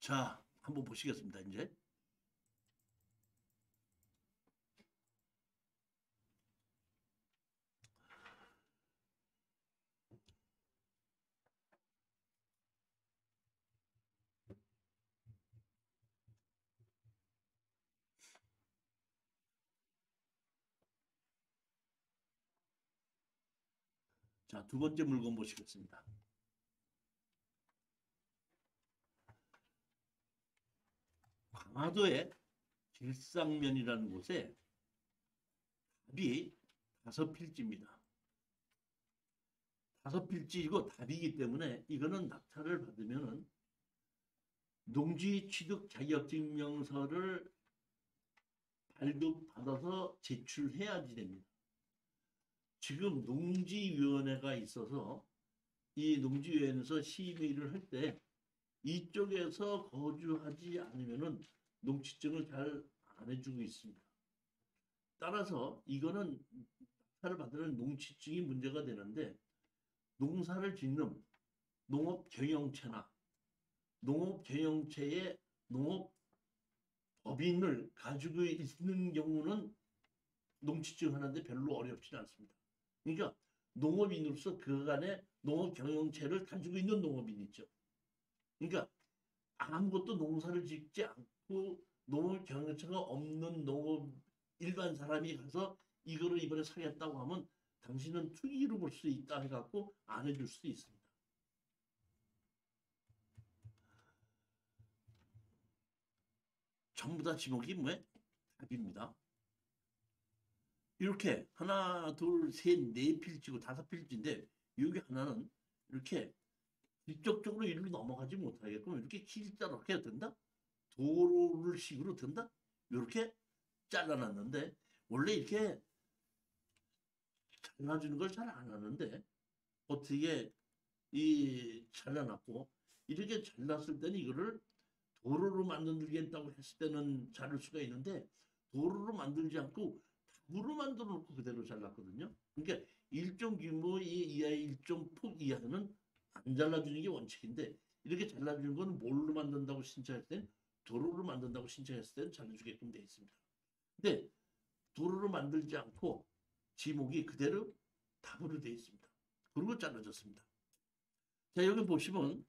자, 한번 보시겠습니다. 이제. 자, 두 번째 물건 보시겠습니다. 강화도의 길상면이라는 곳에 답이 5필지입니다. 5필지이고 답이기 때문에 이거는 낙찰을 받으면은 농지 취득 자격증명서를 발급받아서 제출해야지 됩니다. 지금 농지위원회가 있어서 이 농지위원회에서 심의를 할 때 이쪽에서 거주하지 않으면은 농지증을 잘 안 해주고 있습니다. 따라서 이거는 낙찰을 받으면 농지증이 문제가 되는데 농사를 짓는 농업경영체나 농업경영체의 농업법인을 가지고 있는 경우는 농지증 하는데 별로 어렵지는 않습니다. 그러니까 농업인으로서 그간의 농업경영체를 가지고 있는 농업인이 있죠. 그러니까 아무것도 농사를 짓지 않고 농업경영체가 없는 농업 일반 사람이 가서 이거를 이번에 사겠다고 하면 당신은 투기로 볼 수 있다 해갖고 안 해줄 수도 있습니다. 전부 다 지목이 뭐예요? 답입니다. 이렇게 하나, 둘, 셋, 네 필지고 5필지인데 여기 하나는 이렇게 직접적으로 일로 넘어가지 못하게끔 이렇게 길자로 이렇게 된다? 도로를 식으로 된다? 이렇게 잘라놨는데 원래 이렇게 잘라주는 걸 잘 안 하는데 어떻게 이 잘라놨고 이렇게 잘랐을 때는 이거를 도로로 만들겠다고 했을 때는 자를 수가 있는데 도로로 만들지 않고 답으로 만들어 놓고 그대로 잘랐거든요. 그러니까 일정 규모의 이하의 일정 폭 이하는 안 잘라주는 게 원칙인데 이렇게 잘라주는 건 뭘로 만든다고 신청했을 땐 도로로 만든다고 신청했을 때는 잘라주게끔 되어 있습니다. 근데 도로로 만들지 않고 지목이 그대로 답으로 되어 있습니다. 그리고 잘라졌습니다. 자, 여기 보시면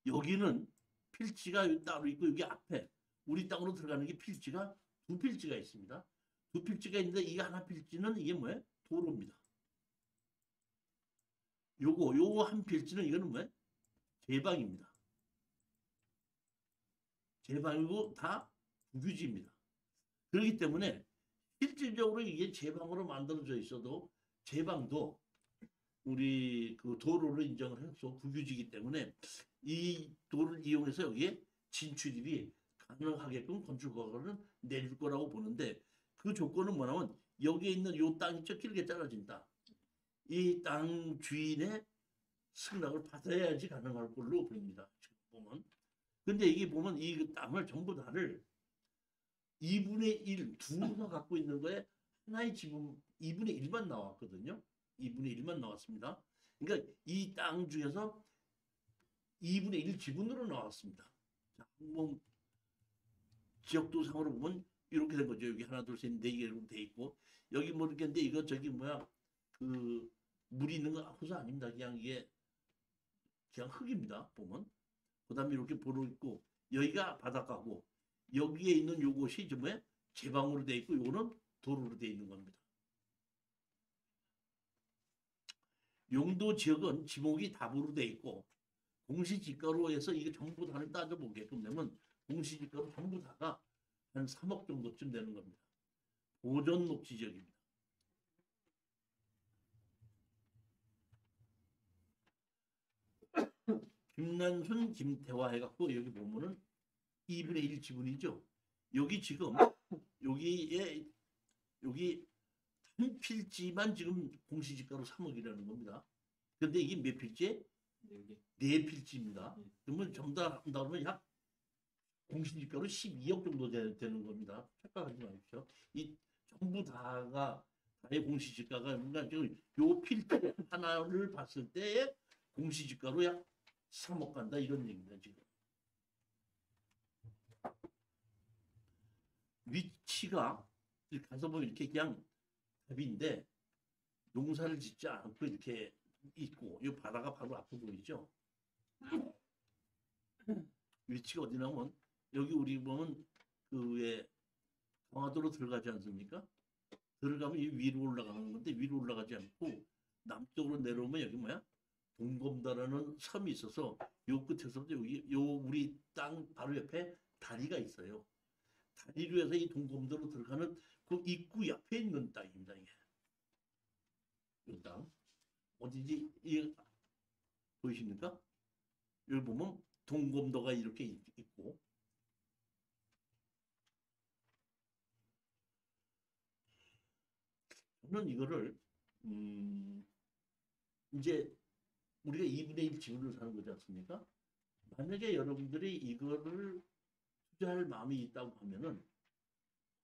여기는 필지가 따로 있고 여기 앞에 우리 땅으로 들어가는 게 필지가 2필지가 있습니다. 2필지가 있는데 이 하나 필지는 이게 뭐예요? 도로입니다. 요거 한 필지는 이거는 뭐예요? 제방입니다. 제방이고 다 국유지입니다. 그렇기 때문에 실질적으로 이게 제방으로 만들어져 있어도 제방도 우리 그 도로를 인정을 해서 국유지이기 때문에 이 도로를 이용해서 여기에 진출입이 가능하게끔 건축허가를 내줄 거라고 보는데 그 조건은 뭐냐면 여기에 있는 요 땅이 길게 잘라진다. 이 땅 주인의 승낙을 받아야지 가능할 걸로 보입니다. 지금 보면. 근데 이게 보면 이 땅을 전부 다를 2분의 1, 두가 갖고 있는 거에 하나의 지분 2분의 1만 나왔거든요. 2분의 1만 나왔습니다. 그러니까 이 땅 중에서 2분의 1 지분으로 나왔습니다. 자, 한번 지역도상으로 보면 이렇게 된 거죠. 여기 하나, 둘, 셋, 네 개로 돼 있고 여기 모르겠는데 이거 저기 뭐야 그 물이 있는 거 호수 아닙니다. 그냥 이게 그냥 흙입니다. 보면 그다음에 이렇게 보로 있고 여기가 바닷가고 여기에 있는 요것이 좀 뭐야 제방으로 돼 있고 요거는 도로로 돼 있는 겁니다. 용도 지역은 지목이 답으로 돼 있고 공시지가로 해서 이게 전부 다를 따져보게끔 되면 공시지가로 전부 다가 한 3억 정도쯤 되는 겁니다. 보존 녹지 지역입니다. 김난순, 김태화 해갖고 여기 보면은 2분의 1 지분이죠. 여기 지금 여기에 여기 한 필지만 지금 공시지가로 3억이라는 겁니다. 근데 이게 몇 필지? 4필지입니다. 그러면 전부 다 한다면 약 공시지가로 12억 정도 되는 겁니다. 착각하지 마십시오. 이 전부 다가 다의 공시지가가 그러니까 요 필지 하나를 봤을 때의 공시지가로 약 3억 간다 이런 얘기입니다 지금. 위치가 이렇게 가서 보면 이렇게 그냥 답인데 농사를 짓지 않고 이렇게 있고 이 바다가 바로 앞에 보이죠. 위치가 어디냐면 여기 우리 보면 그왜 강화도로 들어가지 않습니까? 들어가면 이 위로 올라가는 건데 위로 올라가지 않고 남쪽으로 내려오면 여기 뭐야? 동검다라는 섬이 있어서 요 끝에서부터 여기 요 우리 땅 바로 옆에 다리가 있어요. 다리로 해서 이 동검도로 들어가는 그 입구 옆에 있는 땅입니다. 이게. 이 땅. 어디지? 이 보이십니까? 여기 보면 동검도가 이렇게 있고 저는 이거를 이제 우리가 2분의 1 지구를 사는 거지 않습니까? 만약에 여러분들이 이거를 투자할 마음이 있다고 하면은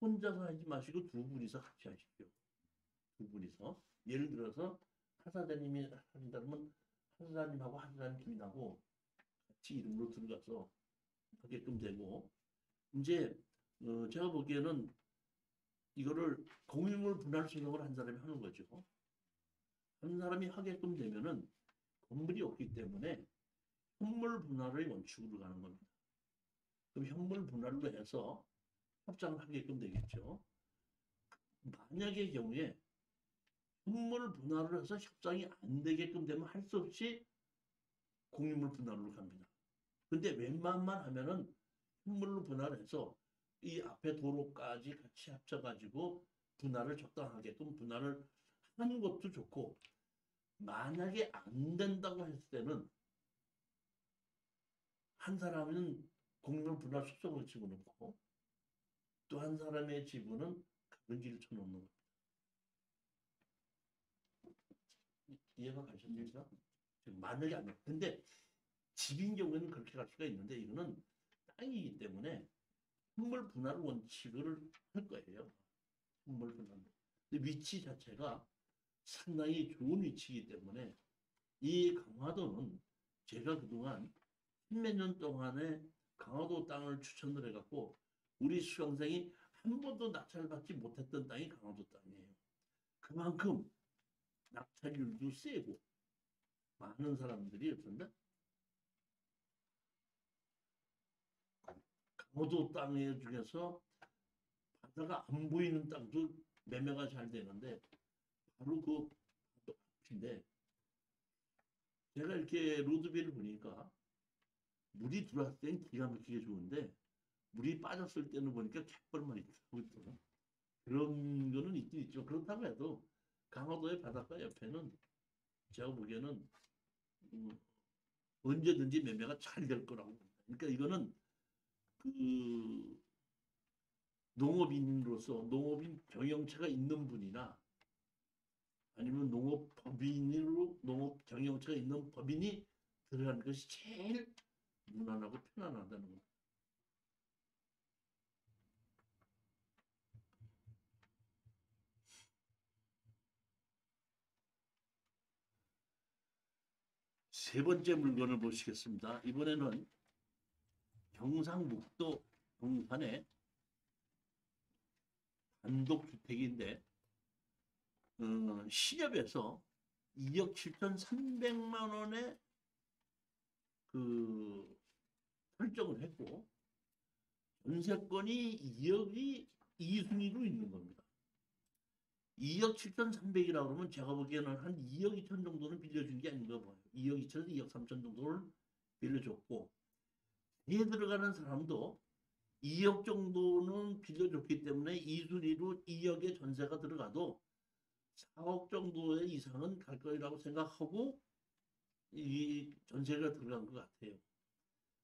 혼자서 하지 마시고 두 분이서 같이 하십시오. 두 분이서. 예를 들어서 하사장님이 한다면 하사장님하고 하사장님 부인하고 같이 이름으로 들어가서 하게끔 되고 이제 제가 보기에는 이거를 공유물 분할 수령을 한 사람이 하는 거죠. 한 사람이 하게끔 되면은 건물이 없기 때문에 현물 분할의 원칙으로 가는 겁니다. 그럼 현물 분할로 해서 협상을 하게끔 되겠죠. 만약의 경우에 현물 분할을 해서 협상이 안 되게끔 되면 할 수 없이 공유물 분할로 갑니다. 근데 웬만만 하면은 현물로 분할해서 이 앞에 도로까지 같이 합쳐가지고 분할을 적당하게끔 분할을 하는 것도 좋고 만약에 안 된다고 했을 때는 한 사람은 공유물 분할 수성을 집어넣고 또 한 사람의 지분은 가등기를 쳐놓는 겁니다. 이해가 가셨습니까? 지금 만약에 안 돼. 근데 집인 경우에는 그렇게 갈 수가 있는데 이거는 땅이기 때문에 현물 분할 원칙을 할 거예요. 현물 분할. 근데 위치 자체가 상당히 좋은 위치이기 때문에 이 강화도는 제가 그동안 십몇 년 동안에 강화도 땅을 추천을 해갖고 우리 수강생이 한 번도 낙찰받지 못했던 땅이 강화도 땅이에요. 그만큼 낙찰률도 세고 많은 사람들이 없었는데 강화도 땅 중에서 바다가 안 보이는 땅도 매매가 잘 되는데 바로 그 앞인데 제가 이렇게 로드뷰를 보니까 물이 들어왔을 땐 기가 막히게 좋은데 물이 빠졌을 때는 보니까 갯벌만 있더라고요. 그런 거는 있긴 있죠. 그렇다고 해도 강화도의 바닷가 옆에는 제가 보기에는 언제든지 매매가 잘 될 거라고 봅니다. 그러니까 이거는 그 농업인으로서 농업인 경영체가 있는 분이나 아니면 농업법인으로 농업 경영체가 있는 법인이 들어가는 것이 제일 무난하고 편안하다는 겁니다. 세 번째 물건을 보시겠습니다. 이번에는 경상북도 동산의 단독주택인데 시렵에서 2억 7,300만 원에 그 설정을 했고 전세권이 2억이 2순위로 있는 겁니다. 2억 7,300이라고 그러면 제가 보기에는 한 2억 2천 정도는 빌려준 게 아닌가 봐요. 2억 2천에서 2억 3천 정도를 빌려줬고 에 들어가는 사람도 2억 정도는 빌려줬기 때문에 2순위로 2억의 전세가 들어가도 4억 정도의 이상은 갈 거라고 생각하고 이 전세가 들어간 것 같아요.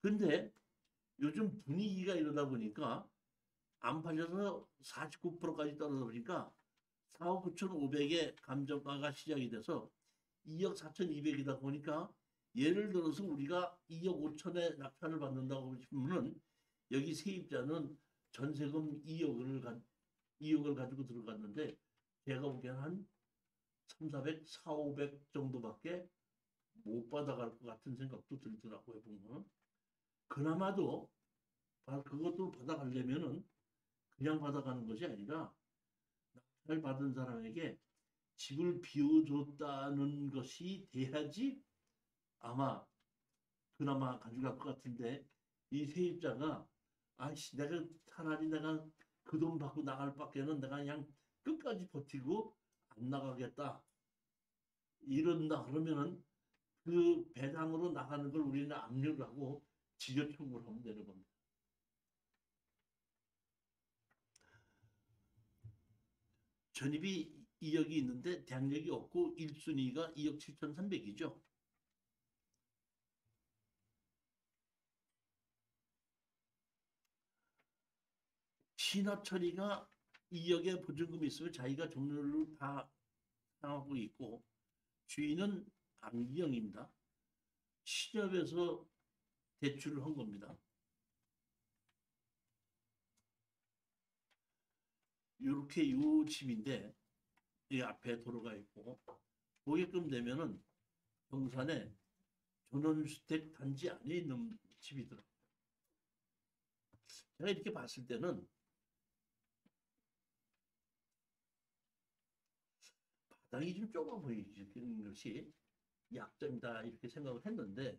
근데 요즘 분위기가 이러다 보니까 안 팔려서 49%까지 떨어져 보니까 4억 9,500에 감정가가 시작이 돼서 2억 4,200이다 보니까 예를 들어서 우리가 2억 5천에 낙찰을 받는다고 하면은 여기 세입자는 전세금 2억을 가지고 들어갔는데 제가 보기에는 한 3, 400, 4, 500 정도밖에 못 받아갈 것 같은 생각도 들더라고요. 보면 그나마도 그것도 받아가려면은 그냥 받아가는 것이 아니라 낙찰 받은 사람에게 집을 비워줬다는 것이 돼야지 아마 그나마 가져갈 것 같은데 이 세입자가 아이씨 내가 차라리 내가 그 돈 받고 나갈 밖에는 내가 그냥 끝까지 버티고 안 나가겠다 이런다 그러면은 그 배당으로 나가는 걸 우리는 압류를 하고 지적 청구를 하면 되는 겁니다. 전입이 2억이 있는데 대항력이 없고 1순위가 2억 7,300이죠. 신합 처리가 2억의 보증금이 있으면 자기가 종료를 다 하고 있고 주인은 안기영입니다. 신협에서 대출을 한 겁니다. 이렇게 요 집인데 이 앞에 도로가 있고 보게끔 되면은 경산에 전원주택 단지 안에 있는 집이더라고요. 제가 이렇게 봤을 때는 바닥이 좀 좁아 보이는 것이 약점이다 이렇게 생각을 했는데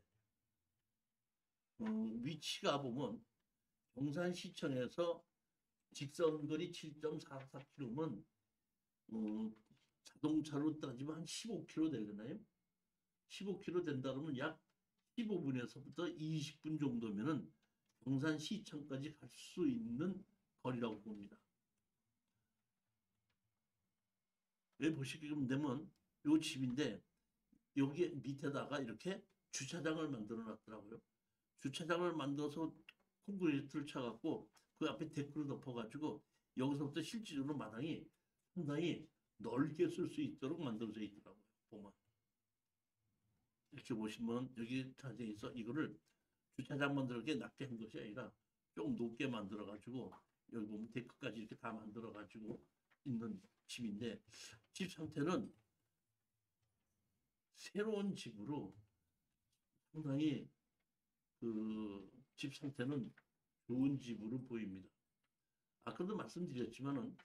위치가 보면 경산시청에서 직선거리 7.44km면 자동차로 따지면 한 15km 되잖아요. 15km 된다 그러면 약 15분에서부터 20분 정도면은 경산시청까지 갈 수 있는 거리라고 봅니다. 왜 보시게끔 되면 요 집인데 여기 밑에다가 이렇게 주차장을 만들어 놨더라고요. 주차장을 만들어서 콘크리트를 쳐갖고 그 앞에 데크를 덮어가지고 여기서부터 실질적으로 마당이 상당히 넓게 쓸 수 있도록 만들어져 있더라고요. 보면 이렇게 보시면 여기 자세히 있어 이거를 주차장 만들게 낮게 한 것이 아니라 좀 높게 만들어가지고 여기 보면 데크까지 이렇게 다 만들어가지고 있는 집인데 집 상태는 새로운 집으로 상당히 그 집 상태는 좋은 집으로 보입니다. 아까도 말씀드렸지만은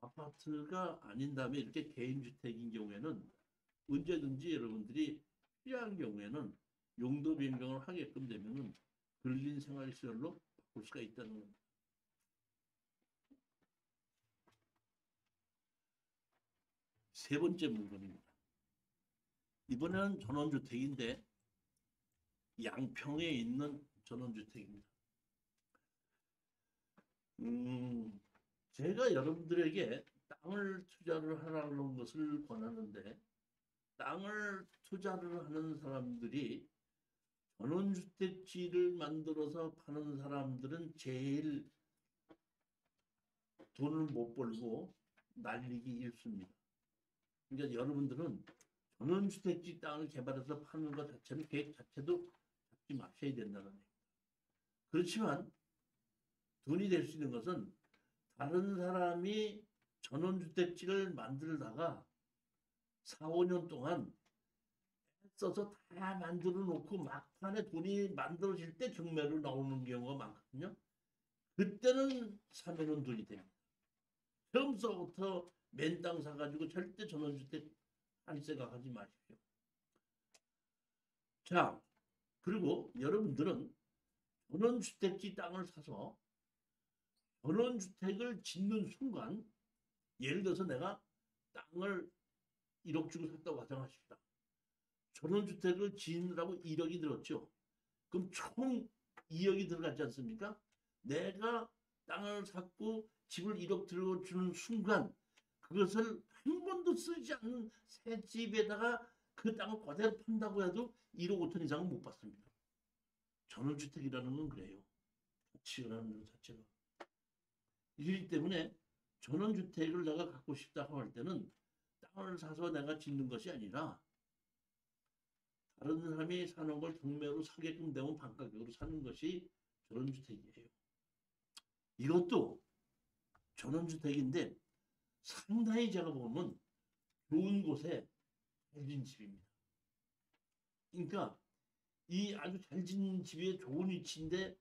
아파트가 아닌 다음에 이렇게 개인주택인 경우에는 언제든지 여러분들이 필요한 경우에는 용도 변경을 하게끔 되면은 근린 생활시설로 바꿀 수가 있다는 겁니다. 세 번째 물건입니다. 이번에는 전원주택인데 양평에 있는 전원주택입니다. 제가 여러분들에게 땅을 투자를 하라는 것을 권하는데 땅을 투자를 하는 사람들이 전원주택지를 만들어서 파는 사람들은 제일 돈을 못 벌고 날리기 일쑤입니다. 그러니까 여러분들은 전원주택지 땅을 개발해서 파는 것 자체는 계획 자체도 잡지 마셔야 된다는 얘기입니다. 그렇지만 돈이 될 수 있는 것은 다른 사람이 전원주택지를 만들다가 4, 5년 동안 써서 다 만들어 놓고 막판에 돈이 만들어질 때 경매로 나오는 경우가 많거든요. 그때는 사면은 돈이 됩니다. 처음서부터 맨 땅 사가지고 절대 전원주택 할 생각하지 마십시오. 자, 그리고 여러분들은 전원주택지 땅을 사서 전원주택을 짓는 순간 예를 들어서 내가 땅을 1억 주고 샀다고 가정하십시다. 전원주택을 짓느라고 1억이 들었죠. 그럼 총 2억이 들어갔지 않습니까? 내가 땅을 샀고 집을 1억 들어주는 순간 그것을 한 번도 쓰지 않는 새 집에다가 그 땅을 그대로 판다고 해도 1억 5천 이상은 못 받습니다. 전원주택이라는 건 그래요. 가치라는 것 자체가. 이기 때문에 전원주택을 내가 갖고 싶다고 할 때는 땅을 사서 내가 짓는 것이 아니라 다른 사람이 사는 걸 경매로 사게끔 되면 반가격으로 사는 것이 전원주택이에요. 이것도 전원주택인데 상당히 제가 보면 좋은 곳에 해진 집입니다. 그러니까 이 아주 잘 지은 집에 좋은 위치인데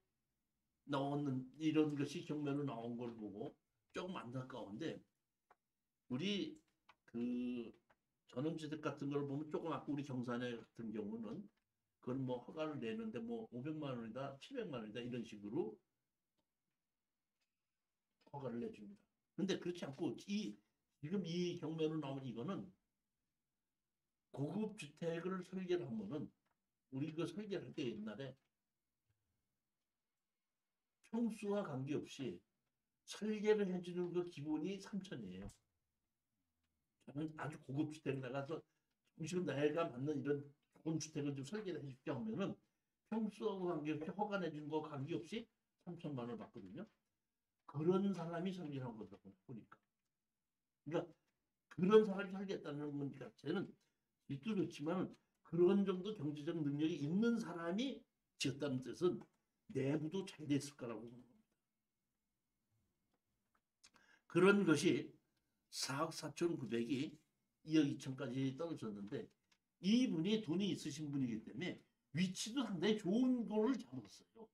나오는 이런 것이 경매로 나온 걸 보고 조금 안타까운데 우리 그 전원주택 같은 걸 보면 조금 아까 우리 경산에 같은 경우는 그건 뭐 허가를 내는데 뭐 500만 원이다, 700만 원이다 이런 식으로 허가를 내줍니다. 근데 그렇지 않고 지금 이 경매로 나온 이거는 고급 주택을 설계를 하면은 우리 그 설계할 때 옛날에 평수와 관계없이 설계를 해주는 그 기본이 3천이에요. 저는 아주 고급 주택 나가서 지금 나이가 맞는 이런 좋은 주택을 좀 설계를 해줄게 하면은 평수하고 관계없이 허가 내주는 거 관계없이 3천만 원을 받거든요. 그런 사람이 설계한 거더라고요. 보니까. 그러니까 그런 사람이 설계했다는 건 자체는 일도 좋지만 그런 정도 경제적 능력이 있는 사람이 지었다는 뜻은 내부도 잘 됐을 거라고 생각합니다. 그런 것이 4억 4천9백이 2억 2천까지 떨어졌는데 이분이 돈이 있으신 분이기 때문에 위치도 상당히 좋은 거를 잡았어요.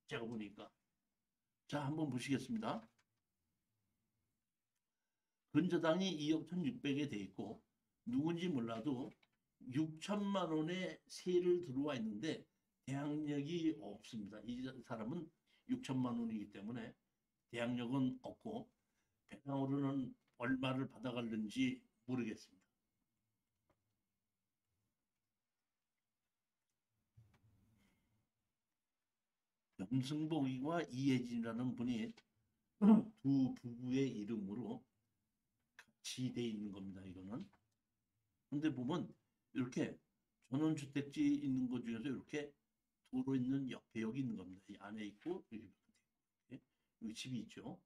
제가 보니까. 자, 한번 보시겠습니다. 근저당이 2억 1,600에 돼 있고 누군지 몰라도 6천만 원의 세를 들어와 있는데 대항력이 없습니다. 이 사람은 6천만 원이기 때문에 대항력은 없고 배당으로는 얼마를 받아갈는지 모르겠습니다. 염승복이와 이혜진이라는 분이 두 부부의 이름으로 같이 돼 있는 겁니다. 이거는. 근데 보면 이렇게 전원주택지 있는 것 중에서 이렇게 도로 있는 옆에 여기 있는 겁니다. 이 안에 있고 여기 집이 있죠.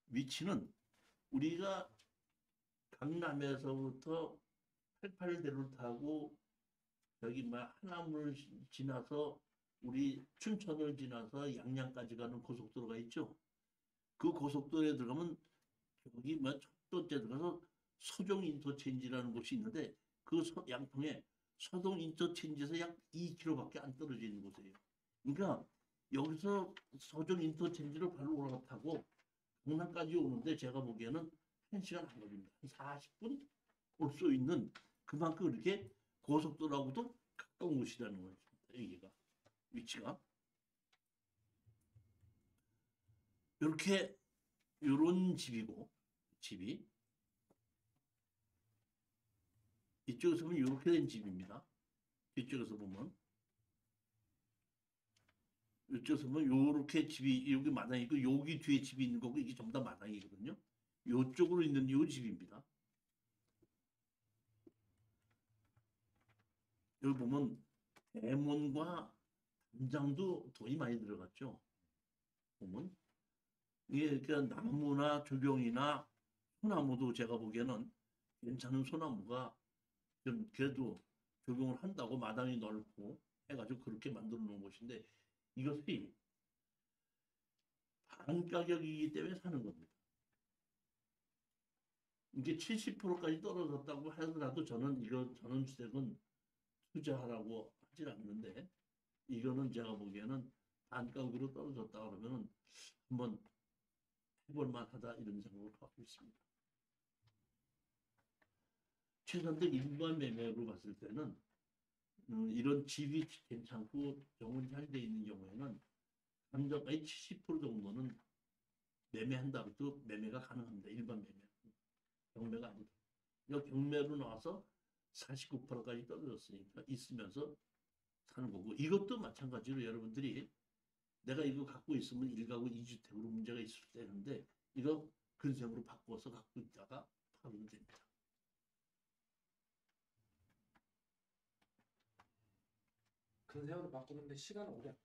위치는 우리가 강남에서부터 88대로를 타고 여기 뭐 하남을 지나서 우리 춘천을 지나서 양양까지 가는 고속도로가 있죠. 그 고속도로에 들어가면 여기 뭐 첫 번째 들어가서 서종 인터체인지라는 곳이 있는데 그 양평에 서동 인터체인지에서 약 2km밖에 안 떨어져 있는 곳이에요. 그러니까 여기서 서종 인터체인지로 바로 올라타고 강남까지 오는데 제가 보기에는 1시간 안 걸립니다. 한 40분 올 수 있는 그만큼 이렇게 고속도로하고도 가까운 곳이라는 거예요. 여기가 위치가 이렇게 이런 집이고 집이 이쪽에서 보면 이렇게 된 집입니다. 이쪽에서 보면 이쪽에서 보면 이렇게 집이 여기 마당이 있고 여기 뒤에 집이 있는 거고 이게 전부 다 마당이거든요. 이쪽으로 있는 이 집입니다. 여기 보면 대문과 담장도 돈이 많이 들어갔죠. 보면 이게 그러니까 나무나 조경이나 소나무도 제가 보기에는 괜찮은 소나무가 좀 그래도 적용을 한다고 마당이 넓고 해가지고 그렇게 만들어 놓은 곳인데 이것이 반 가격이기 때문에 사는 겁니다. 이게 70%까지 떨어졌다고 하더라도 저는 이거 전원주택은 투자하라고 하질 않는데 이거는 제가 보기에는 반가격으로 떨어졌다 그러면 한번 해볼 만하다 이런 생각을 갖고 있습니다. 최근에 일반 매매로 봤을 때는 이런 집이 괜찮고 정원 잘 돼 있는 경우에는 감정가의 70% 정도는 매매한다 해도 매매가 가능합니다. 일반 매매. 경매가 아니다. 이거 경매로 나와서 49%까지 떨어졌으니까 있으면서 사는 거고 이것도 마찬가지로 여러분들이 내가 이거 갖고 있으면 1가구 2주택으로 문제가 있을 때인데 이거 근생으로 바꿔서 갖고 있다가 팔면 됩니다. 근세형으로 바꾸는데 시간은 오래 안 걸려요.